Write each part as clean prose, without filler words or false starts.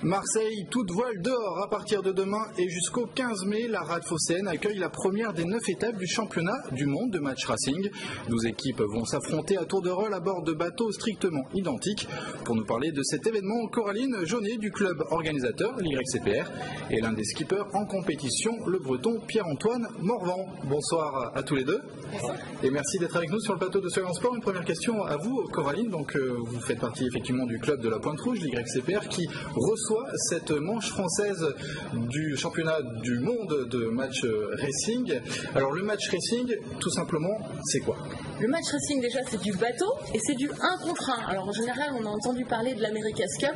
Marseille, toute voile dehors. À partir de demain et jusqu'au 15 mai, la Rade phocéenne accueille la première des 9 étapes du championnat du monde de match racing. 12 équipes vont s'affronter à tour de rôle à bord de bateaux strictement identiques. Pour nous parler de cet événement, Coraline Jaunet du club organisateur, l'YCPR, et l'un des skippers en compétition, le breton Pierre-Antoine Morvan. Bonsoir à tous les deux. Bonsoir. Et merci d'être avec nous sur le plateau de Soleil en Sport. Une première question à vous, Coraline. Donc, vous faites partie effectivement du club de la Pointe Rouge, l'YCPR, qui reçoit cette manche française du championnat du monde de match racing. Alors le match racing, tout simplement, c'est quoi? Le match racing, déjà, c'est du bateau et c'est du 1 contre 1. Alors en général, on a entendu parler de l'America's Cup,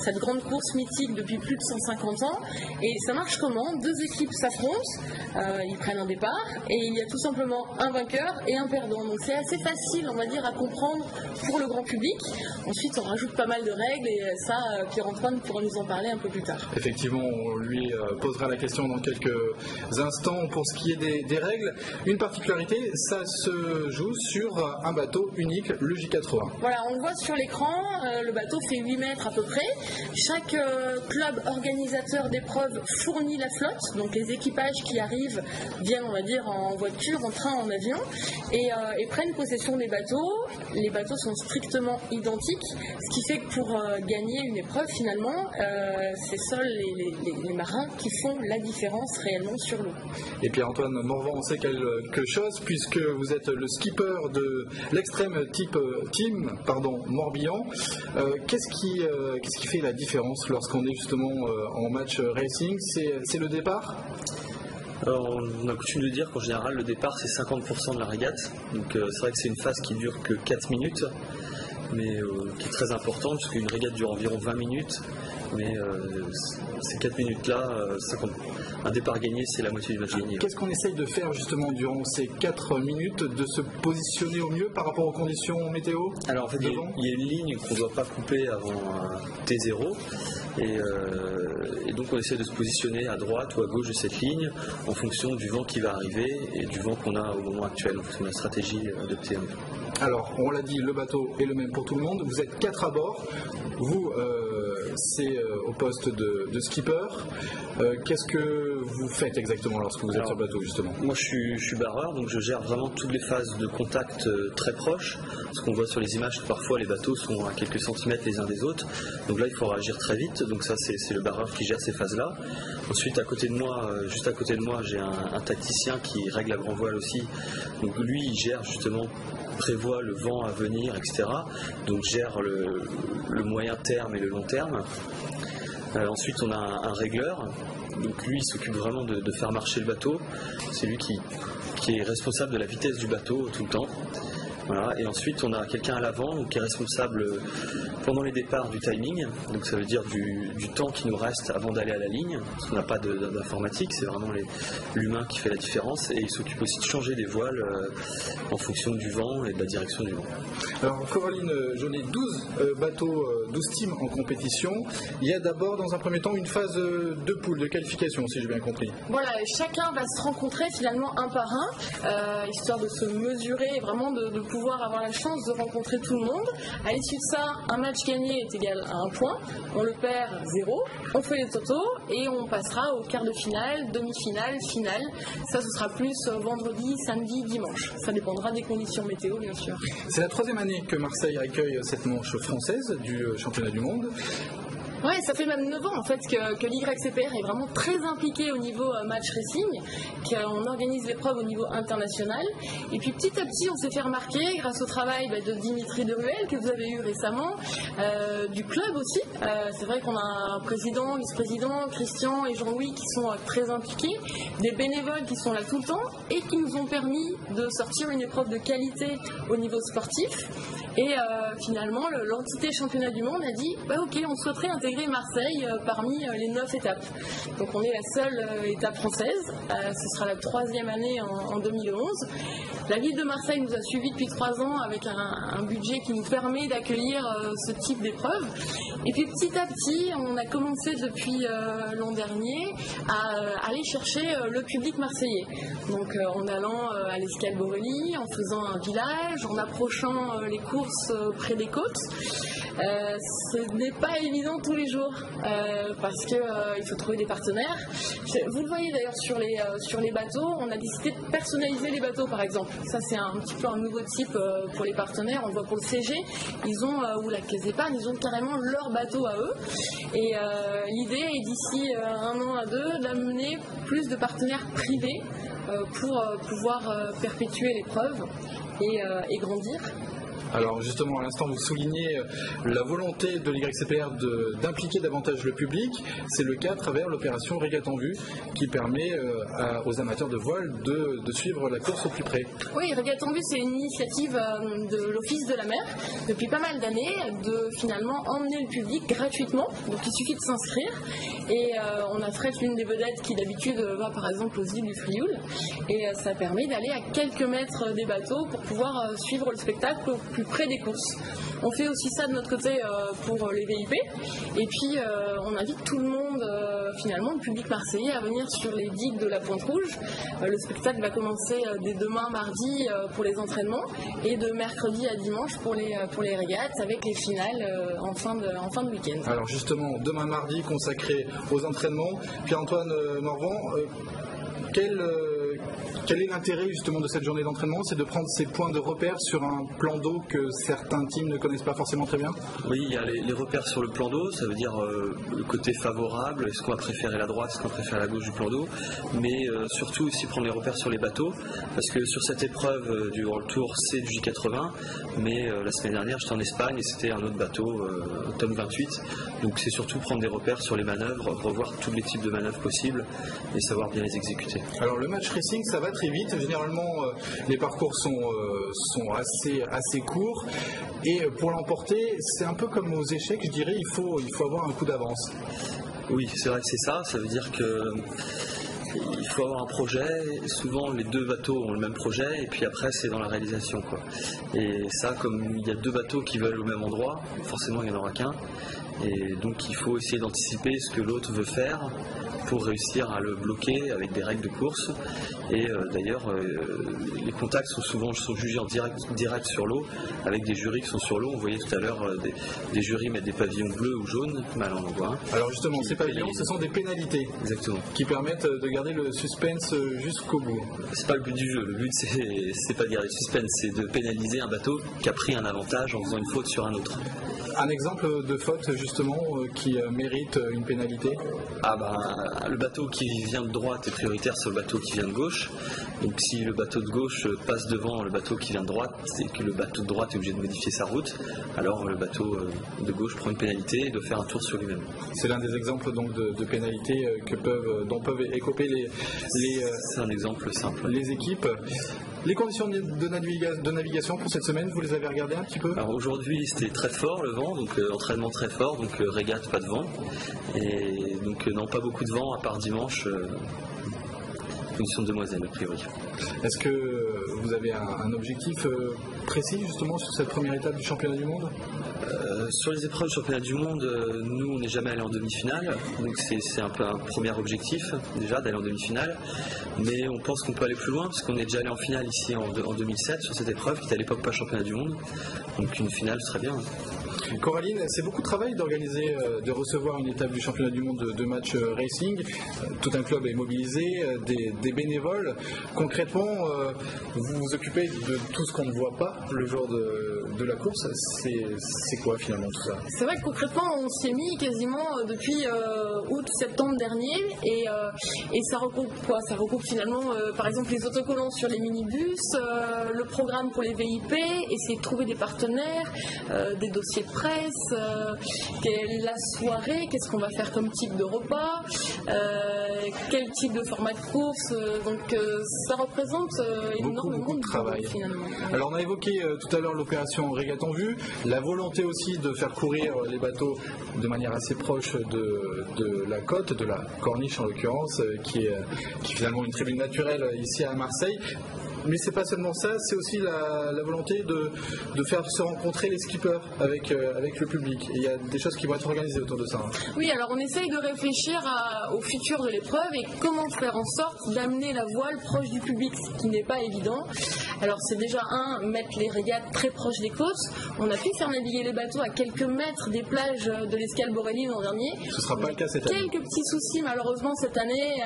cette grande course mythique depuis plus de 150 ans. Et ça marche comment? Deux équipes s'affrontent, ils prennent un départ et il y a tout simplement un vainqueur et un perdant. Donc c'est assez facile, on va dire, à comprendre pour le grand public. Ensuite, on rajoute pas mal de règles et ça, Pierre-Antoine pourra nous en parler un peu plus tard. Effectivement, on lui posera la question dans quelques instants. Pour ce qui est des règles, une particularité, ça se joue sur un bateau unique, le J80. Voilà, on le voit sur l'écran, le bateau fait 8 mètres à peu près. Chaque club organisateur d'épreuves fournit la flotte, donc les équipages qui arrivent viennent, on va dire, en voiture, en train, en avion, et prennent possession des bateaux. Les bateaux sont strictement identiques, ce qui fait que pour gagner une épreuve, finalement, c'est seuls les marins qui font la différence réellement sur l'eau. Et Pierre-Antoine Morvan, on sait quelque chose, puisque vous êtes le skipper de l'extrême team Morbihan. Qu'est-ce qui fait la différence lorsqu'on est justement en match racing? C'est le départ? Alors, on a coutume de dire qu'en général le départ c'est 50% de la régate, donc c'est vrai que c'est une phase qui dure que 4 minutes, mais qui est très importante parce qu'une régate dure environ 20 minutes, mais ces 4 minutes-là, un départ gagné, c'est la moitié du match gagné. Qu'est-ce qu'on essaye de faire justement durant ces 4 minutes, de se positionner au mieux par rapport aux conditions météo? Alors en fait, il y a une ligne qu'on ne doit pas couper avant T0, et donc on essaie de se positionner à droite ou à gauche de cette ligne en fonction du vent qui va arriver et du vent qu'on a au moment actuel, en fonction de la stratégie adoptée. Alors, on l'a dit, le bateau est le même pour tout le monde. Vous êtes 4 à bord. Vous, c'est au poste de skipper. Qu'est-ce que vous faites exactement lorsque vous êtes sur le bateau, justement? Moi, je suis barreur, donc je gère vraiment toutes les phases de contact très proches. Ce qu'on voit sur les images, parfois les bateaux sont à quelques centimètres les uns des autres. Donc là, il faut réagir très vite. Donc ça, c'est le barreur qui gère ces phases-là. Ensuite, juste à côté de moi, j'ai un tacticien qui règle la grand voile aussi. Donc lui, il gère justement, prévoit le vent à venir, etc. Donc gère le moyen terme et le long terme. Ensuite, on a un régleur. Donc lui, il s'occupe vraiment de faire marcher le bateau. C'est lui qui est responsable de la vitesse du bateau tout le temps. Voilà. Et ensuite, on a quelqu'un à l'avant qui est responsable pendant les départs du timing. Donc ça veut dire du temps qui nous reste avant d'aller à la ligne, parce qu'on n'a pas d'informatique, c'est vraiment l'humain qui fait la différence. Et il s'occupe aussi de changer les voiles en fonction du vent et de la direction du vent. Alors Coraline Jaunet, 12 bateaux, 12 teams en compétition. Il y a d'abord dans un premier temps une phase de poule, de qualification, si j'ai bien compris. Voilà, chacun va se rencontrer finalement un par un, histoire de se mesurer et vraiment de pouvoir avoir la chance de rencontrer tout le monde. À l'issue de ça, un match gagné est égal à 1 point, on le perd 0, on fait les totaux et on passera au quart de finale, demi-finale, finale. Ça, ce sera plus vendredi, samedi, dimanche. Ça dépendra des conditions météo, bien sûr. C'est la 3e année que Marseille accueille cette manche française du championnat du monde. Ouais, ça fait même 9 ans en fait que l'YCPR est vraiment très impliqué au niveau match racing, qu'on organise l'épreuve au niveau international. Et puis petit à petit, on s'est fait remarquer grâce au travail de Dimitri Deruel que vous avez eu récemment, du club aussi. C'est vrai qu'on a un président, vice-président, Christian et Jean-Louis qui sont très impliqués, des bénévoles qui sont là tout le temps et qui nous ont permis de sortir une épreuve de qualité au niveau sportif. Et finalement, l'entité championnat du monde a dit ok, on souhaiterait intégrer Marseille parmi les 9 étapes. Donc on est la seule étape française. Ce sera la 3e année en 2011. La ville de Marseille nous a suivis depuis 3 ans avec un budget qui nous permet d'accueillir ce type d'épreuve. Et puis petit à petit, on a commencé depuis l'an dernier à aller chercher le public marseillais. Donc en allant à l'Escale Borelli, en faisant un village, en approchant les courses près des côtes. Ce n'est pas évident tous les jours parce qu'il faut trouver des partenaires. Vous le voyez d'ailleurs sur les bateaux, on a décidé de personnaliser les bateaux par exemple. Ça c'est un petit peu un nouveau type pour les partenaires. On le voit pour le CG, ils ont, ou la Caisse d'épargne, ils ont carrément leur bateau à eux. Et l'idée est d'ici 1 an à 2 d'amener plus de partenaires privés pour pouvoir perpétuer l'épreuve et grandir. Alors justement, à l'instant, vous soulignez la volonté de l'YCPR d'impliquer davantage le public. C'est le cas à travers l'opération Régate en vue qui permet aux amateurs de voile de suivre la course au plus près. Oui, Régate en vue, c'est une initiative de l'Office de la mer depuis pas mal d'années de finalement emmener le public gratuitement. Donc il suffit de s'inscrire et on affrète l'une des vedettes qui d'habitude va par exemple aux îles du Frioul et ça permet d'aller à quelques mètres des bateaux pour pouvoir suivre le spectacle plus près des courses. On fait aussi ça de notre côté pour les VIP et puis on invite tout le monde, finalement le public marseillais, à venir sur les digues de la Pointe Rouge. Le spectacle va commencer dès demain mardi pour les entraînements et de mercredi à dimanche pour les régates avec les finales en fin de week-end. Alors justement, demain mardi consacré aux entraînements. Pierre-Antoine Morvan, quel est l'intérêt justement de cette journée d'entraînement? C'est de prendre ces points de repère sur un plan d'eau que certains teams ne connaissent pas forcément très bien? Oui, il y a les repères sur le plan d'eau, ça veut dire le côté favorable, est-ce qu'on va préférer la droite, est-ce qu'on va préférer la gauche du plan d'eau, mais surtout aussi prendre les repères sur les bateaux, parce que sur cette épreuve du World Tour, c'est du J80, mais la semaine dernière j'étais en Espagne et c'était un autre bateau, Tom 28, donc c'est surtout prendre des repères sur les manœuvres, revoir tous les types de manœuvres possibles et savoir bien les exécuter. Alors le match racing, ça va très vite. Généralement, les parcours sont assez courts. Et pour l'emporter, c'est un peu comme aux échecs, je dirais, il faut avoir un coup d'avance. Oui, c'est vrai que c'est ça. Ça veut dire que il faut avoir un projet. Souvent, les 2 bateaux ont le même projet, et puis après, c'est dans la réalisation, quoi. Et ça, comme il y a 2 bateaux qui veulent au même endroit, forcément, il n'y en aura qu'un. Et donc, il faut essayer d'anticiper ce que l'autre veut faire pour réussir à le bloquer avec des règles de course. Et d'ailleurs, les contacts sont jugés en direct sur l'eau, avec des jurys qui sont sur l'eau. On voyait tout à l'heure des jurys mettre des pavillons bleus ou jaunes, mal en envoie un. Alors justement, ces pavillons, ce sont des pénalités. Exactement. Qui permettent de garder le suspense jusqu'au bout. C'est pas le but du jeu. Le but, c'est pas de garder le suspense, c'est de pénaliser un bateau qui a pris un avantage en faisant une faute sur un autre. Un exemple de faute justement qui mérite une pénalité? Le bateau qui vient de droite est prioritaire sur le bateau qui vient de gauche. Donc si le bateau de gauche passe devant le bateau qui vient de droite et que le bateau de droite est obligé de modifier sa route, alors le bateau de gauche prend une pénalité et doit faire un tour sur lui-même. C'est l'un des exemples donc de pénalités dont peuvent écoper c'est un exemple simple. Les équipes. Les conditions de navigation pour cette semaine, vous les avez regardées un petit peu? Alors aujourd'hui c'était très fort le vent, donc entraînement très fort, donc régate pas de vent. Et donc non, pas beaucoup de vent à part dimanche. Conditions de demoiselle a priori. Est-ce que vous avez un objectif précis justement sur cette première étape du championnat du monde? Sur les épreuves du championnat du monde, nous on n'est jamais allé en demi-finale, donc c'est un peu un premier objectif déjà d'aller en demi-finale, mais on pense qu'on peut aller plus loin parce qu'on est déjà allé en finale ici en 2007 sur cette épreuve qui était à l'époque pas championnat du monde, donc une finale ce serait bien. Coraline, c'est beaucoup de travail d'organiser, de recevoir une étape du championnat du monde de match racing. Tout un club est mobilisé, des bénévoles. Concrètement, vous vous occupez de tout ce qu'on ne voit pas le jour de la course. C'est quoi finalement tout ça? C'est vrai que concrètement, on s'y est mis quasiment depuis août-septembre dernier et ça regroupe quoi? Ça regroupe finalement par exemple les autocollants sur les minibus, le programme pour les VIP, essayer de trouver des partenaires, des dossiers de presse, la soirée, qu'est-ce qu'on va faire comme type de repas, quel type de format de course, donc ça représente énormément de travail finalement. Alors on a évoqué tout à l'heure l'opération Régate en vue, la volonté aussi de faire courir les bateaux de manière assez proche de la côte, de la corniche en l'occurrence, qui est finalement une tribune naturelle ici à Marseille. Mais c'est pas seulement ça, c'est aussi la volonté de faire se rencontrer les skippers avec le public. Et il y a des choses qui vont être organisées autour de ça. Oui, alors on essaye de réfléchir au futur de l'épreuve et comment faire en sorte d'amener la voile proche du public, ce qui n'est pas évident. Alors c'est déjà mettre les régates très proches des côtes. On a pu faire naviguer les bateaux à quelques mètres des plages de l'Escale Borély l'an dernier. Ce ne sera pas le cas cette année. Quelques petits soucis malheureusement cette année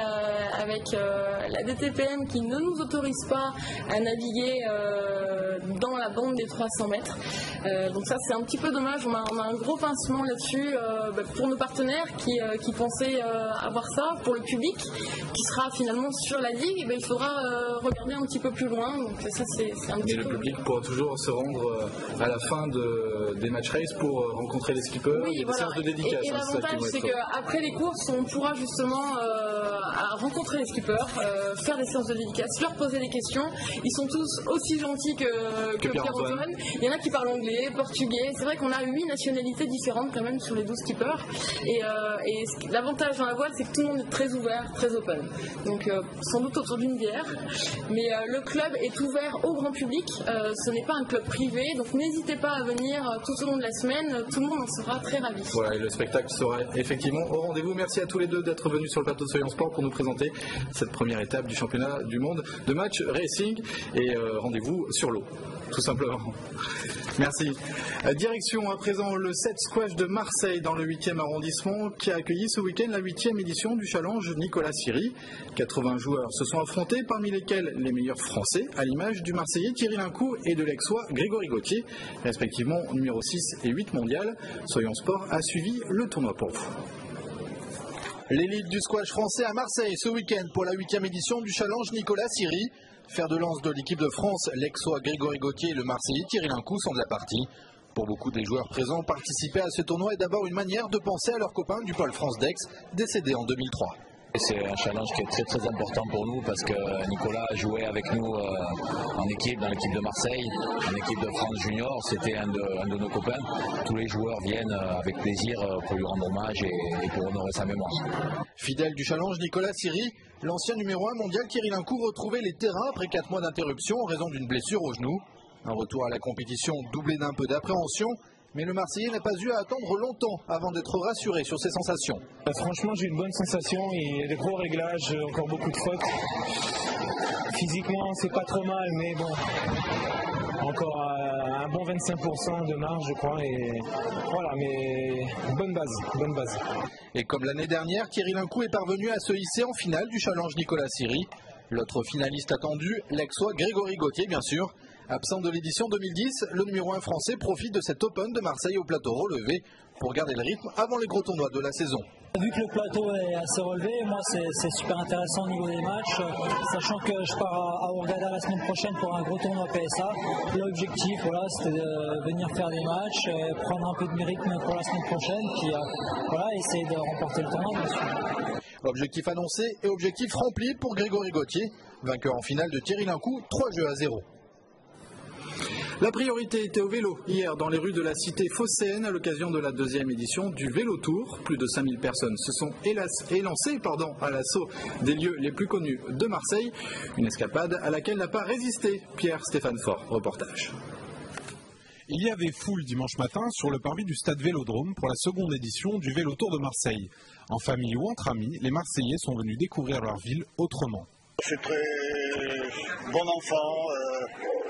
avec la DTPM qui ne nous autorise pas à naviguer dans la bande des 300 mètres. Donc ça c'est un petit peu dommage, on a un gros pincement là-dessus pour nos partenaires qui pensaient avoir ça, pour le public qui sera finalement sur la digue, il faudra regarder un petit peu plus loin. Donc ça c'est un petit peu... le public pourra toujours se rendre à la fin des match race pour rencontrer les skippers, oui, et des séances de dédicaces. Et l'avantage c'est qu'après les courses on pourra justement rencontrer les skippers, faire des séances de dédicaces, leur poser des questions. Ils sont tous aussi gentils que Pierre-Antoine. Il y en a qui parlent anglais, portugais. C'est vrai qu'on a 8 nationalités différentes quand même sur les 12 skippers. Et l'avantage dans la voile, c'est que tout le monde est très ouvert, très open. Donc sans doute autour d'une bière. Mais le club est ouvert au grand public. Ce n'est pas un club privé. Donc n'hésitez pas à venir tout au long de la semaine. Tout le monde en sera très ravi. Voilà, et le spectacle sera effectivement au rendez-vous. Merci à tous les deux d'être venus sur le plateau de Soyons Sport pour nous présenter cette première étape du championnat du monde de match racing. Et rendez-vous sur l'eau, tout simplement. Merci. Direction à présent le 7 squash de Marseille dans le 8e arrondissement qui a accueilli ce week-end la 8e édition du challenge Nicolas Siri. 80 joueurs se sont affrontés, parmi lesquels les meilleurs français, à l'image du Marseillais Thierry Lincou et de l'Aixois Grégory Gauthier, respectivement numéro 6 et 8 mondial. Soyons Sport a suivi le tournoi pour vous. L'élite du squash français à Marseille ce week-end pour la 8e édition du challenge Nicolas Siri. Fer de lance de l'équipe de France, l'Aixois Grégory Gauthier et le Marseillais Thierry Lincou sont de la partie. Pour beaucoup des joueurs présents, participer à ce tournoi est d'abord une manière de penser à leurs copains du Pôle France d'Aix, décédé en 2003. C'est un challenge qui est très très important pour nous parce que Nicolas a joué avec nous en équipe, dans l'équipe de Marseille, en équipe de France Junior, c'était un de nos copains. Tous les joueurs viennent avec plaisir pour lui rendre hommage et pour honorer sa mémoire. Fidèle du challenge Nicolas Siri, l'ancien numéro 1 mondial Thierry Lincou retrouvait les terrains après 4 mois d'interruption en raison d'une blessure au genou. Un retour à la compétition doublé d'un peu d'appréhension. Mais le Marseillais n'a pas eu à attendre longtemps avant d'être rassuré sur ses sensations. Franchement, j'ai une bonne sensation, il y a des gros réglages, encore beaucoup de fautes. Physiquement, c'est pas trop mal, mais bon, encore un bon 25% de marge, je crois. Et voilà, mais bonne base. Et comme l'année dernière, Thierry Lincou est parvenu à se hisser en finale du challenge Nicolas Siri. L'autre finaliste attendu, l'Aixois Grégory Gauthier, bien sûr. Absent de l'édition 2010, le numéro 1 français profite de cet Open de Marseille au plateau relevé pour garder le rythme avant les gros tournois de la saison. Vu que le plateau est assez relevé, moi c'est super intéressant au niveau des matchs, sachant que je pars à Hurghada la semaine prochaine pour un gros tournoi PSA. L'objectif, voilà, c'était de venir faire des matchs, prendre un peu de rythme pour la semaine prochaine, puis voilà, essayer de remporter le tournoi, bien sûr. Objectif annoncé et objectif rempli pour Grégory Gauthier, vainqueur en finale de Thierry Lincou, 3-0. La priorité était au vélo hier dans les rues de la cité phocéenne à l'occasion de la 2e édition du Vélo Tour. Plus de 5000 personnes se sont élancées à l'assaut des lieux les plus connus de Marseille. Une escapade à laquelle n'a pas résisté Pierre-Stéphane Faure. Reportage. Il y avait foule dimanche matin sur le parvis du stade Vélodrome pour la 2e édition du Vélo Tour de Marseille. En famille ou entre amis, les Marseillais sont venus découvrir leur ville autrement. C'est très bon enfant,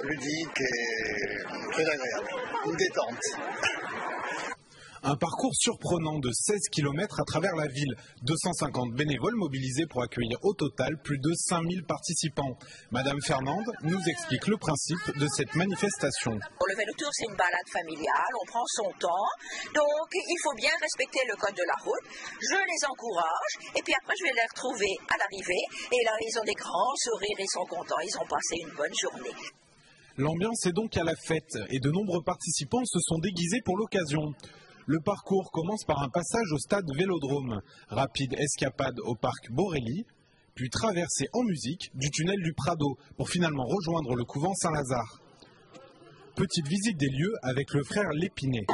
ludique et très agréable. Une détente. Un parcours surprenant de 16 km à travers la ville. 250 bénévoles mobilisés pour accueillir au total plus de 5000 participants. Madame Fernande nous explique le principe de cette manifestation. Le vélo-tour, c'est une balade familiale, on prend son temps. Donc, il faut bien respecter le code de la route. Je les encourage et puis après, je vais les retrouver à l'arrivée. Et là, ils ont des grands sourires, ils sont contents, ils ont passé une bonne journée. L'ambiance est donc à la fête et de nombreux participants se sont déguisés pour l'occasion. Le parcours commence par un passage au stade Vélodrome, rapide escapade au parc Borély, puis traversée en musique du tunnel du Prado pour finalement rejoindre le couvent Saint-Lazare. Petite visite des lieux avec le frère Lépiné.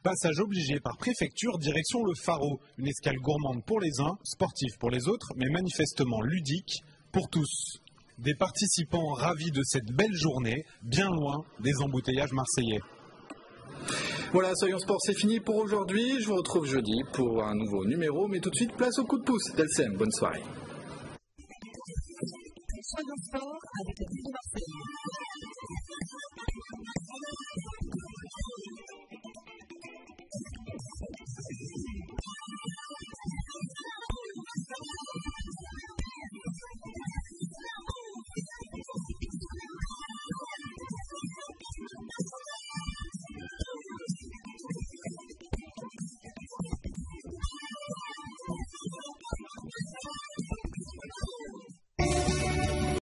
Passage obligé par préfecture, direction le Faro. Une escale gourmande pour les uns, sportive pour les autres, mais manifestement ludique pour tous. Des participants ravis de cette belle journée, bien loin des embouteillages marseillais. Voilà, Soyons Sport, c'est fini pour aujourd'hui. Je vous retrouve jeudi pour un nouveau numéro, mais tout de suite, place au coup de pouce. Delcem, bonne soirée. Soyons Sport avec la ville de Marseille.